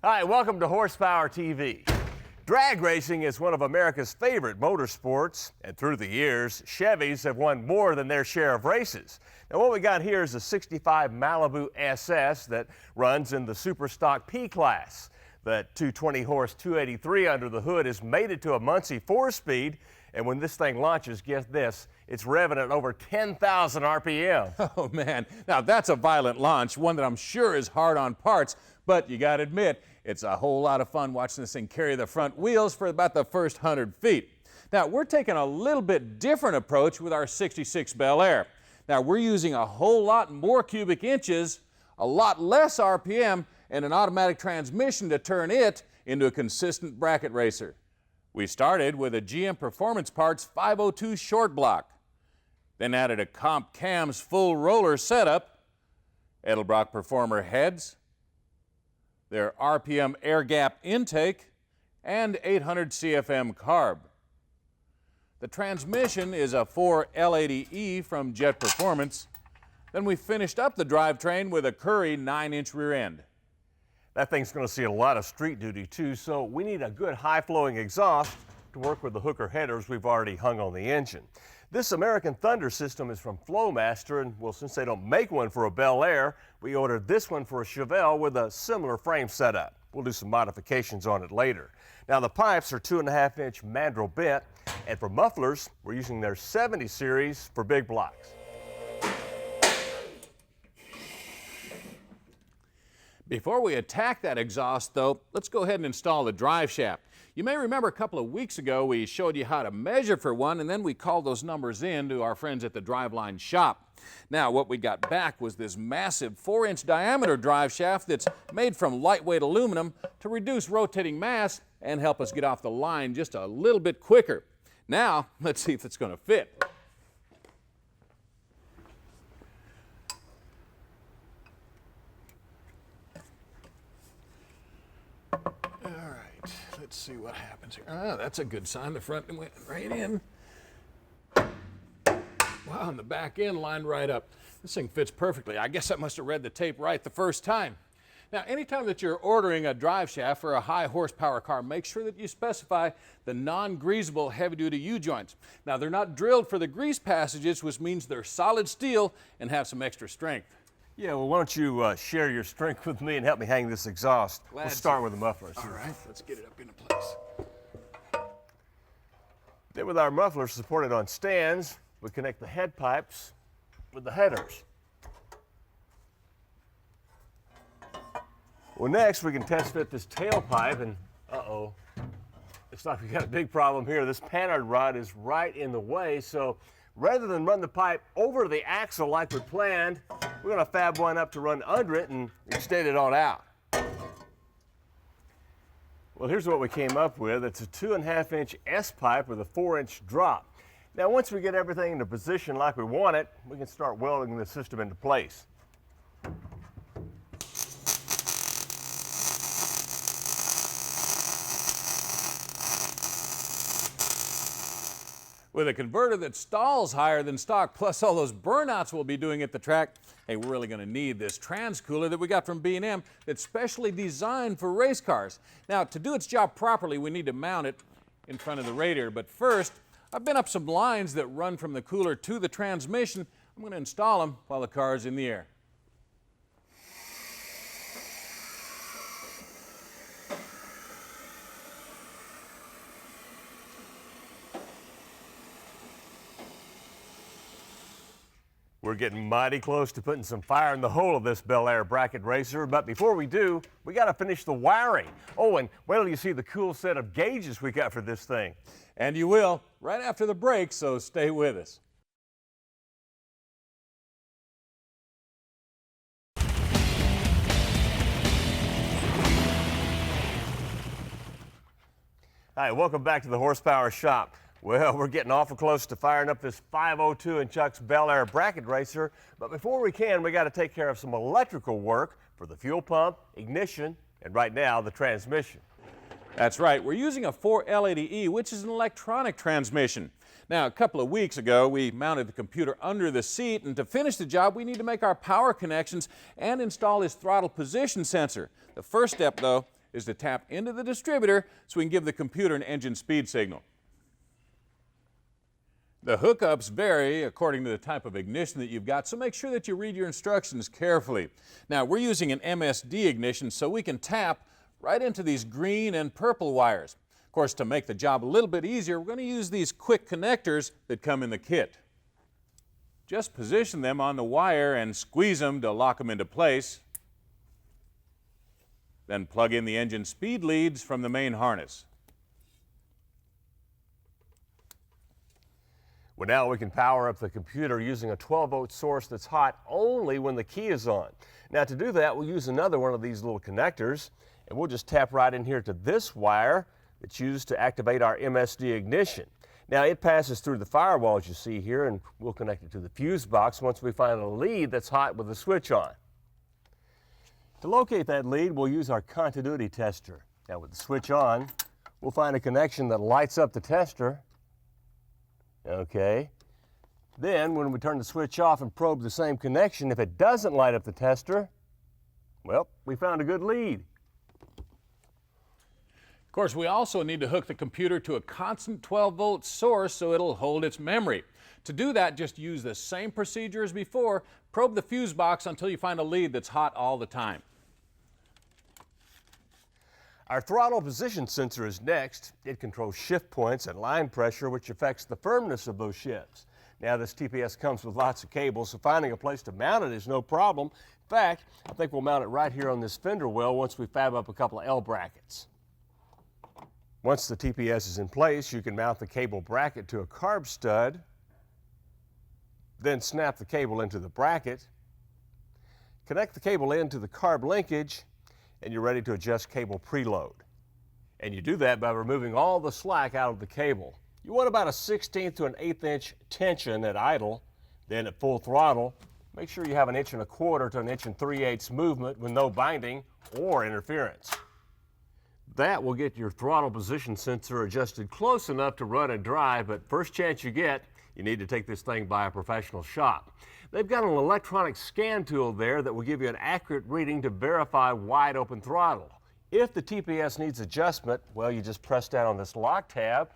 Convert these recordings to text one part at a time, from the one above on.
Hi, welcome to Horsepower TV. Drag racing is one of America's favorite motorsports, and through the years, Chevys have won more than their share of races. Now, what we got here is a 65 Malibu SS that runs in the Super Stock P class. The 220-horse 283 under the hood has made it to a Muncie 4-speed, and when this thing launches, get this, it's revving at over 10,000 RPM. Oh, man. Now, that's a violent launch, one that I'm sure is hard on parts, but you got to admit, it's a whole lot of fun watching this thing carry the front wheels for about the first 100 feet. Now, we're taking a little bit different approach with our 66 Bel Air. Now, we're using a whole lot more cubic inches, a lot less RPM, and an automatic transmission to turn it into a consistent bracket racer. We started with a GM Performance Parts 502 short block, then added a Comp Cams full roller setup, Edelbrock Performer heads, their RPM air gap intake, and 800 CFM carb. The transmission is a 4L80E from Jet Performance. Then we finished up the drivetrain with a Curry 9-inch rear end. That thing's going to see a lot of street duty too, so we need a good high-flowing exhaust to work with the hooker headers we've already hung on the engine. This American Thunder system is from Flowmaster, and well, since they don't make one for a Bel Air, we ordered this one for a Chevelle with a similar frame setup. We'll do some modifications on it later. Now, the pipes are 2.5-inch mandrel bent, and for mufflers, we're using their 70 series for big blocks. Before we attack that exhaust, though, let's go ahead and install the drive shaft. You may remember a couple of weeks ago we showed you how to measure for one, and then we called those numbers in to our friends at the Driveline shop. Now, what we got back was this massive 4-inch diameter drive shaft that's made from lightweight aluminum to reduce rotating mass and help us get off the line just a little bit quicker. Now, let's see if it's going to fit. Let's see what happens here. Ah, that's a good sign. The front went right in. Wow, and the back end lined right up. This thing fits perfectly. I guess I must have read the tape right the first time. Now, anytime that you're ordering a drive shaft for a high horsepower car, make sure that you specify the non-greasable heavy-duty U-joints. Now, they're not drilled for the grease passages, which means they're solid steel and have some extra strength. Yeah, well, why don't you share your strength with me and help me hang this exhaust. We'll start with the mufflers. All right, let's get it up into place. Then with our mufflers supported on stands, we connect the head pipes with the headers. Well, next we can test fit this tailpipe, and uh-oh, looks like we got a big problem here. This pannard rod is right in the way, so rather than run the pipe over the axle like we planned, we're going to fab one up to run under it and extend it on out. Well, here's what we came up with. It's a 2.5-inch S-pipe with a 4-inch drop. Now, once we get everything into position like we want it, we can start welding the system into place. With a converter that stalls higher than stock, plus all those burnouts we'll be doing at the track, hey, we're really going to need this trans-cooler that we got from B&M that's specially designed for race cars. Now, to do its job properly, we need to mount it in front of the radiator. But first, I've been up some lines that run from the cooler to the transmission. I'm going to install them while the car is in the air. We're getting mighty close to putting some fire in the hole of this Bel Air Bracket Racer, but before we do, we got to finish the wiring. Oh, and wait till you see the cool set of gauges we got for this thing. And you will, right after the break, so stay with us. Hi, welcome back to the Horsepower Shop. Well, we're getting awful close to firing up this 502 in Chuck's Bel Air Bracket Racer, but before we can, we got to take care of some electrical work for the fuel pump, ignition, and right now, the transmission. That's right. We're using a 4L80E, which is an electronic transmission. Now, a couple of weeks ago, we mounted the computer under the seat, and to finish the job, we need to make our power connections and install his throttle position sensor. The first step, though, is to tap into the distributor so we can give the computer an engine speed signal. The hookups vary according to the type of ignition that you've got, so make sure that you read your instructions carefully. Now, we're using an MSD ignition, so we can tap right into these green and purple wires. Of course, to make the job a little bit easier, we're going to use these quick connectors that come in the kit. Just position them on the wire and squeeze them to lock them into place. Then plug in the engine speed leads from the main harness. Well, now we can power up the computer using a 12-volt source that's hot only when the key is on. Now, to do that, we'll use another one of these little connectors, and we'll just tap right in here to this wire that's used to activate our MSD ignition. Now, it passes through the firewall, as you see here, and we'll connect it to the fuse box once we find a lead that's hot with the switch on. To locate that lead, we'll use our continuity tester. Now, with the switch on, we'll find a connection that lights up the tester. Okay. Then, when we turn the switch off and probe the same connection, if it doesn't light up the tester, well, we found a good lead. Of course, we also need to hook the computer to a constant 12-volt source so it'll hold its memory. To do that, just use the same procedure as before. Probe the fuse box until you find a lead that's hot all the time. Our throttle position sensor is next. It controls shift points and line pressure, which affects the firmness of those shifts. Now, this TPS comes with lots of cables, so finding a place to mount it is no problem. In fact, I think we'll mount it right here on this fender well once we fab up a couple of L brackets. Once the TPS is in place, you can mount the cable bracket to a carb stud, then snap the cable into the bracket, connect the cable into the carb linkage, and you're ready to adjust cable preload. And you do that by removing all the slack out of the cable. You want about a 1/16 to an 1/8 inch tension at idle. Then at full throttle, make sure you have 1 1/4 to 1 3/8 movement with no binding or interference. That will get your throttle position sensor adjusted close enough to run and drive, but first chance you get, you need to take this thing by a professional shop. They've got an electronic scan tool there that will give you an accurate reading to verify wide open throttle. If the TPS needs adjustment, well, you just press down on this lock tab,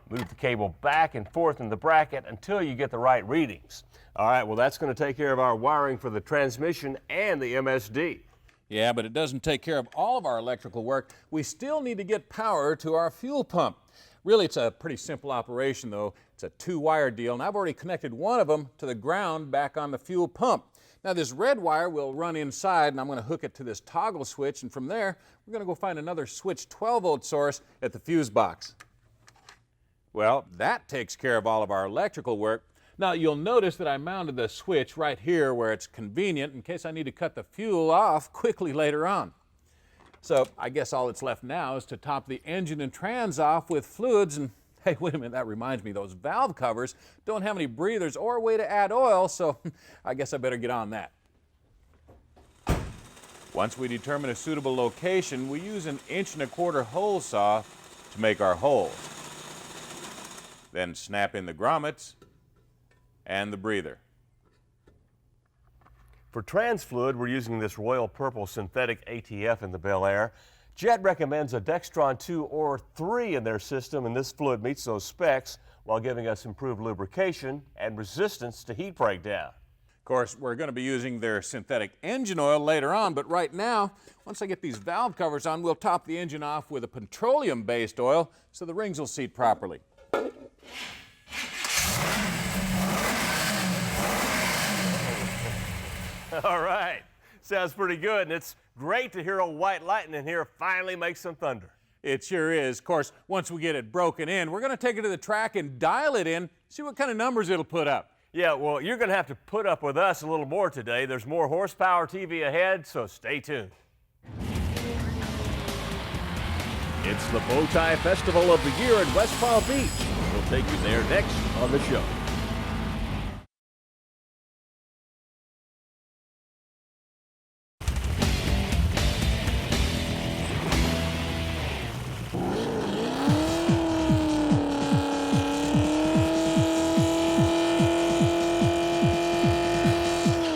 move the cable back and forth in the bracket until you get the right readings. All right, well, that's going to take care of our wiring for the transmission and the MSD. Yeah, but it doesn't take care of all of our electrical work. We still need to get power to our fuel pump. Really, it's a pretty simple operation, though. It's a 2-wire deal, and I've already connected one of them to the ground back on the fuel pump. Now, this red wire will run inside, and I'm going to hook it to this toggle switch, and from there, we're going to go find another switch 12-volt source at the fuse box. Well, that takes care of all of our electrical work. Now, you'll notice that I mounted the switch right here where it's convenient in case I need to cut the fuel off quickly later on. So I guess all that's left now is to top the engine and trans off with fluids, and hey, wait a minute, that reminds me, those valve covers don't have any breathers or a way to add oil, so I guess I better get on that. Once we determine a suitable location, we use an 1 1/4 hole saw to make our holes. Then snap in the grommets and the breather. For trans fluid, we're using this royal purple synthetic ATF in the Bel Air. Jet recommends a Dextron 2 or 3 in their system, and this fluid meets those specs while giving us improved lubrication and resistance to heat breakdown. Of course, we're going to be using their synthetic engine oil later on, but right now, once I get these valve covers on, we'll top the engine off with a petroleum-based oil so the rings will seat properly. All right, sounds pretty good, and it's great to hear old White Lightning here finally make some thunder. It sure is. Of course, once we get it broken in, we're going to take it to the track and dial it in, see what kind of numbers it'll put up. Yeah, well, you're going to have to put up with us a little more today. There's more horsepower TV ahead, so stay tuned. It's the Bowtie Festival of the Year in West Palm Beach. We'll take you there next on the show.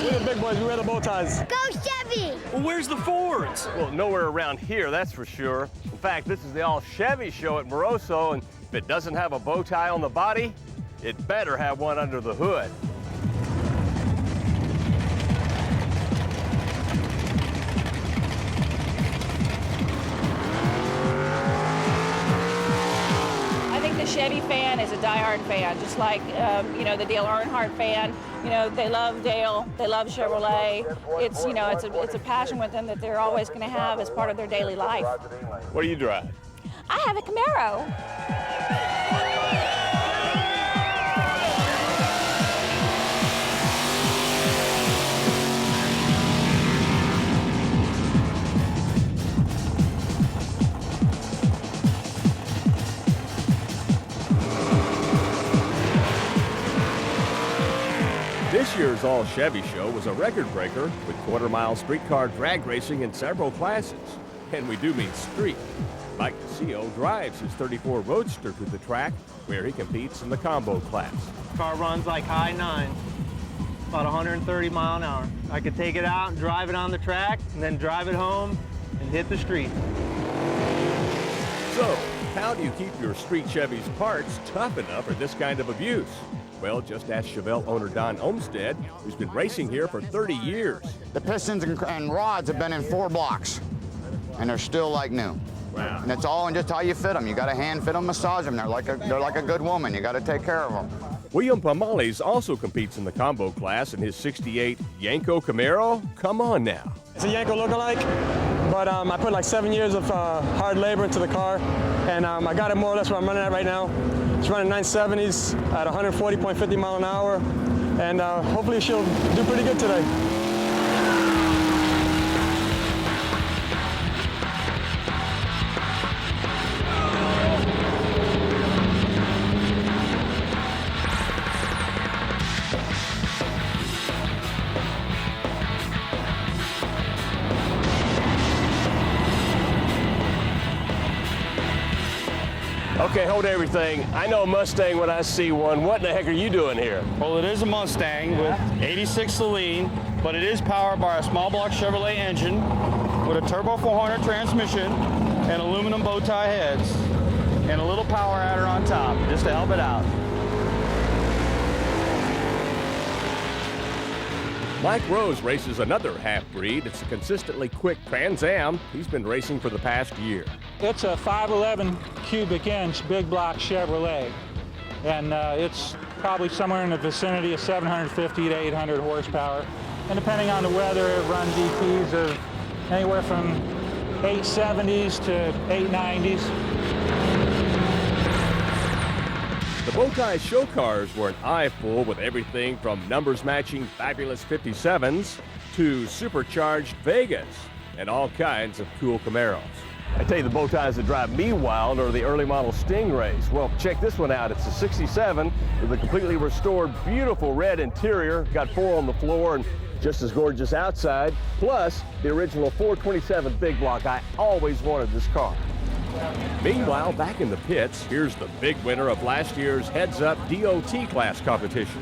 We're the big boys, we're the bow ties. Go Chevy! Well, where's the Fords? Well, nowhere around here, that's for sure. In fact, this is the all-Chevy show at Moroso, and if it doesn't have a bow tie on the body, it better have one under the hood. I think the Chevy fan is a diehard fan, just like you know, the Dale Earnhardt fan. You know, they love Dale, they love Chevrolet. It's, you know, it's a passion with them that they're always going to have as part of their daily life. What do you drive? I have a Camaro. This year's all-Chevy show was a record breaker with quarter-mile streetcar drag racing in several classes. And we do mean street. Mike DeCio drives his 34 Roadster to the track, where he competes in the combo class. Car runs like high 9, about 130 mile an hour. I could take it out and drive it on the track, and then drive it home and hit the street. So, how do you keep your street Chevy's parts tough enough for this kind of abuse? Well, just ask Chevelle owner Don Olmsted, who's been racing here for 30 years. The pistons and rods have been in 4 blocks, and they're still like new. Wow. And it's all in just how you fit them. You got to hand fit them, massage them. They're like a good woman. You got to take care of them. William Pomales also competes in the combo class in his 68 Yanko Camaro. Come on now. It's a Yanko lookalike, but I put like 7 years of hard labor into the car, and I got it more or less where I'm running at right now. It's running 970s at 140.50 mile an hour, and hopefully she'll do pretty good today. Okay, hold everything. I know a Mustang when I see one. What in the heck are you doing here? Well, it is a Mustang with 86 Saleen, but it is powered by a small block Chevrolet engine with a turbo 400 transmission and aluminum bow tie heads and a little power adder on top, just to help it out. Mike Rose races another half-breed. It's a consistently quick Trans Am he's been racing for the past year. It's a 511 cubic inch big block Chevrolet, and it's probably somewhere in the vicinity of 750 to 800 horsepower. And depending on the weather, it runs EPs of anywhere from 870s to 890s. The Bowtie show cars were an eyeful with everything from numbers-matching fabulous 57s to supercharged Vegas and all kinds of cool Camaros. I tell you, the bow ties that drive me wild are the early model Stingrays. Well, check this one out. It's a 67 with a completely restored, beautiful red interior. Got 4 on the floor and just as gorgeous outside. Plus, the original 427 big block. I always wanted this car. Meanwhile, back in the pits, here's the big winner of last year's heads-up DOT class competition.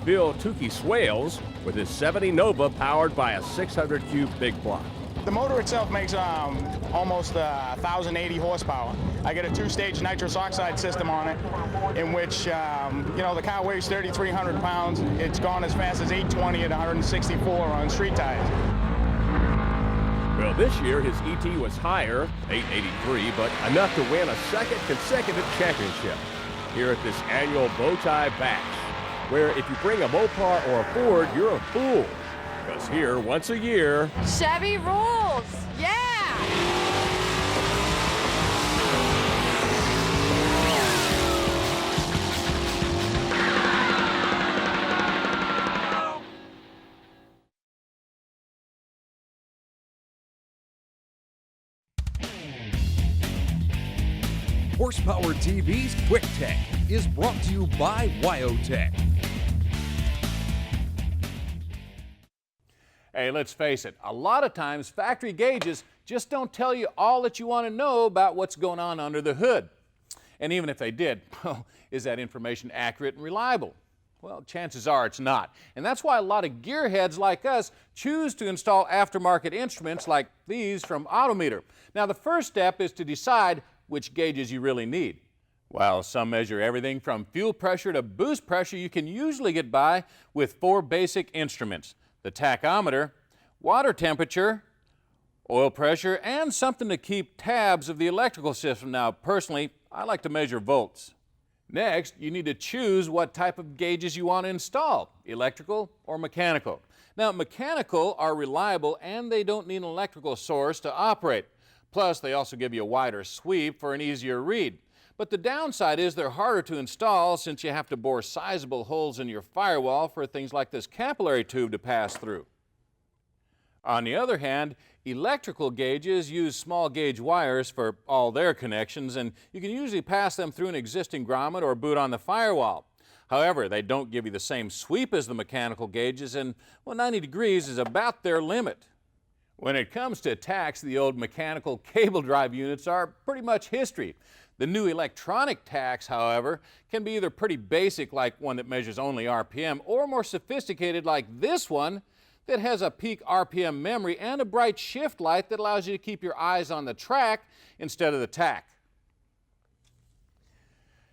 Bill Tukey Swales with his 70 Nova powered by a 600 cube big block. The motor itself makes almost 1,080 horsepower. I get a 2-stage nitrous oxide system on it, in which, you know, the car weighs 3,300 pounds. It's gone as fast as 820 at 164 on street tires. Well, this year his ET was higher, 883, but enough to win a second consecutive championship here at this annual Bowtie Bash, where if you bring a Mopar or a Ford, you're a fool. Because here, once a year, Chevy rules! Yeah! Horsepower TV's Quick Tech is brought to you by Wyotech. Hey, let's face it, a lot of times factory gauges just don't tell you all that you want to know about what's going on under the hood. And even if they did, well, is that information accurate and reliable? Well, chances are it's not. And that's why a lot of gearheads like us choose to install aftermarket instruments like these from Autometer. Now, the first step is to decide which gauges you really need. While some measure everything from fuel pressure to boost pressure, you can usually get by with 4 basic instruments: the tachometer, water temperature, oil pressure, and something to keep tabs of the electrical system. Now, personally, I like to measure volts. Next, you need to choose what type of gauges you want to install, electrical or mechanical. Now, mechanical are reliable and they don't need an electrical source to operate. Plus, they also give you a wider sweep for an easier read. But the downside is they're harder to install since you have to bore sizable holes in your firewall for things like this capillary tube to pass through. On the other hand, electrical gauges use small gauge wires for all their connections, and you can usually pass them through an existing grommet or boot on the firewall. However, they don't give you the same sweep as the mechanical gauges, and well, 90 degrees is about their limit. When it comes to tachs, the old mechanical cable drive units are pretty much history. The new electronic tachs, however, can be either pretty basic, like one that measures only RPM, or more sophisticated like this one that has a peak RPM memory and a bright shift light that allows you to keep your eyes on the track instead of the tach.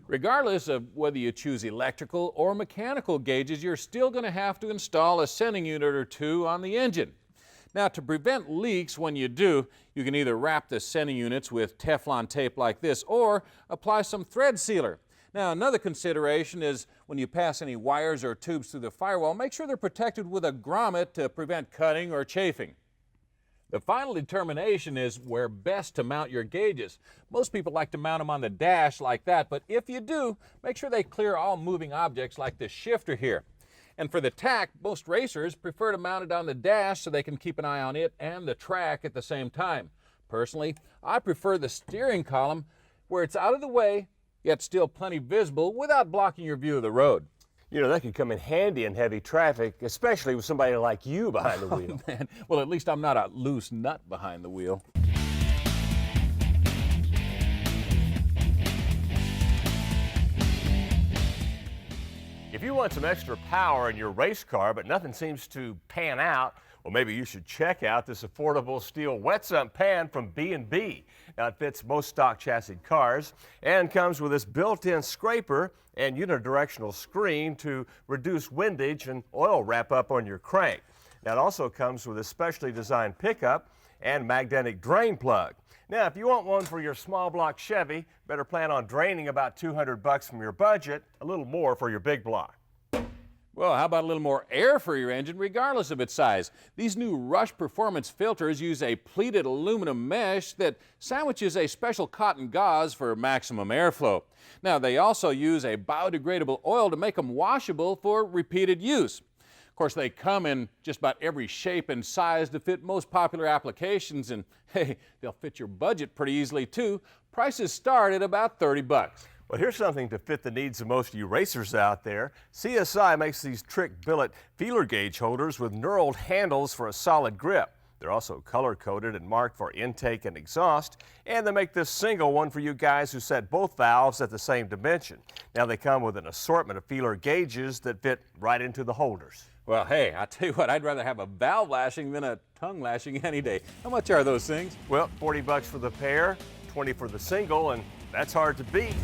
Regardless of whether you choose electrical or mechanical gauges, you're still going to have to install a sending unit or two on the engine. Now, to prevent leaks when you do, you can either wrap the sending units with Teflon tape like this or apply some thread sealer. Now, another consideration is when you pass any wires or tubes through the firewall, make sure they're protected with a grommet to prevent cutting or chafing. The final determination is where best to mount your gauges. Most people like to mount them on the dash like that, but if you do, make sure they clear all moving objects like this shifter here. And for the tach, most racers prefer to mount it on the dash so they can keep an eye on it and the track at the same time. Personally, I prefer the steering column where it's out of the way, yet still plenty visible without blocking your view of the road. You know, that could come in handy in heavy traffic, especially with somebody like you behind the wheel. Man, well, at least I'm not a loose nut behind the wheel. If you want some extra power in your race car, but nothing seems to pan out, well, maybe you should check out this affordable steel wet sump pan from B&B. Now, it fits most stock chassis cars and comes with this built-in scraper and unidirectional screen to reduce windage and oil wrap up on your crank. Now, it also comes with a specially designed pickup and magnetic drain plug. Now, if you want one for your small block Chevy, better plan on draining about $200 from your budget, a little more for your big block. Well, how about a little more air for your engine regardless of its size? These new Rush Performance filters use a pleated aluminum mesh that sandwiches a special cotton gauze for maximum airflow. Now, they also use a biodegradable oil to make them washable for repeated use. Of course, they come in just about every shape and size to fit most popular applications, and hey, they'll fit your budget pretty easily too. Prices start at about $30. Well, here's something to fit the needs of most of you racers out there. CSI makes these trick billet feeler gauge holders with knurled handles for a solid grip. They're also color-coded and marked for intake and exhaust, and they make this single one for you guys who set both valves at the same dimension. Now, they come with an assortment of feeler gauges that fit right into the holders. Well, hey, I tell you what, I'd rather have a valve lashing than a tongue lashing any day. How much are those things? Well, $40 for the pair, $20 for the single, and that's hard to beat.